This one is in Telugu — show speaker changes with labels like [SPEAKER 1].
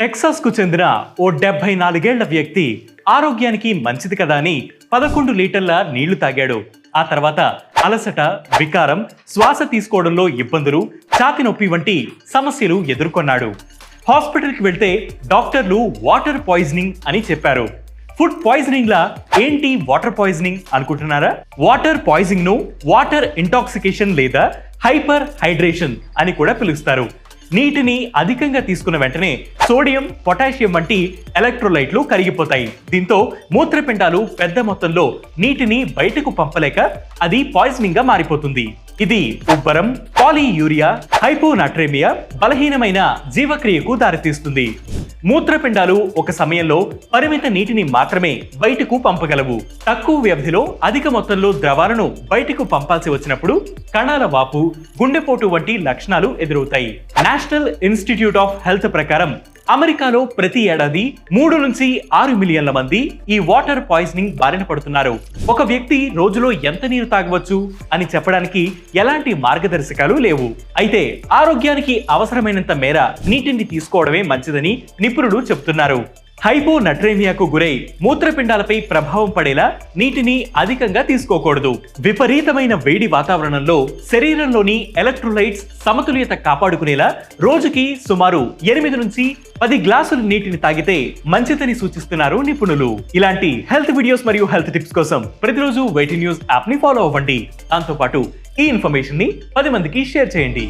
[SPEAKER 1] టెక్సాస్ కు చెందిన ఓ 74 ఏళ్ల వ్యక్తి ఆరోగ్యానికి మంచిది కదా అని 11 లీటర్ల నీళ్లు తాగాడు. ఆ తర్వాత అలసట, వికారం, శ్వాస తీసుకోవడంలో ఇబ్బందులు, ఛాతీ నొప్పి వంటి సమస్యలు ఎదుర్కొన్నాడు. హాస్పిటల్కి వెళ్తే డాక్టర్లు వాటర్ పాయిజనింగ్ అని చెప్పారు. ఫుడ్ పాయిజనింగ్ లా ఏంటి వాటర్ పాయిజనింగ్ అనుకుంటున్నారా? వాటర్ పాయిజనింగ్ ను వాటర్ ఇంటాక్సికేషన్ లేదా హైపర్ హైడ్రేషన్ అని కూడా పిలుస్తారు. నీటిని అధికంగా తీసుకున్న వెంటనే సోడియం, పొటాషియం వంటి ఎలక్ట్రోలైట్లు కరిగిపోతాయి. దీంతో మూత్రపిండాలు పెద్ద మొత్తంలో నీటిని బయటకు పంపలేక అది పాయిజనింగ్ గా మారిపోతుంది. ఇది ఉబ్బరం, పాలీయూరియా, హైపోనాట్రేమియా, బలహీనమైన జీవక్రియకు దారితీస్తుంది. మూత్రపిండాలు ఒక సమయంలో పరిమిత నీటిని మాత్రమే బయటకు పంపగలవు. తక్కువ వ్యవధిలో అధిక మొత్తంలో ద్రవాలను బయటకు పంపాల్సి వచ్చినప్పుడు కణాల వాపు, గుండెపోటు వంటి లక్షణాలు ఎదురవుతాయి. నేషనల్ ఇన్స్టిట్యూట్ ఆఫ్ హెల్త్ ప్రకారం అమెరికాలో ప్రతి ఏడాది 3 నుంచి 6 మిలియన్ల మంది ఈ వాటర్ పాయిజనింగ్ బారిన పడుతున్నారు. ఒక వ్యక్తి రోజులో ఎంత నీరు తాగవచ్చు అని చెప్పడానికి ఎలాంటి మార్గదర్శకాలు లేవు. అయితే ఆరోగ్యానికి అవసరమైనంత మేర నీటిని తీసుకోవడమే మంచిదని నిపుణులు చెబుతున్నారు. హైపోనట్రేమియాకు గురై మూత్రపిండాలపై ప్రభావం పడేలా నీటిని అధికంగా తీసుకోకూడదు. విపరీతమైన వేడి వాతావరణంలో శరీరంలోని ఎలక్ట్రోలైట్స్ సమతుల్యత కాపాడుకునేలా రోజుకి సుమారు 8 నుంచి 10 గ్లాసుల నీటిని తాగితే మంచిదని సూచిస్తున్నారు నిపుణులు. ఇలాంటి హెల్త్ వీడియోస్ మరియు హెల్త్ టిప్స్ కోసం ప్రతిరోజు వైటీ న్యూస్ యాప్ ని ఫాలో అవ్వండి. దాంతోపాటు ఈ ఇన్ఫర్మేషన్ ని 10 మందికి షేర్ చేయండి.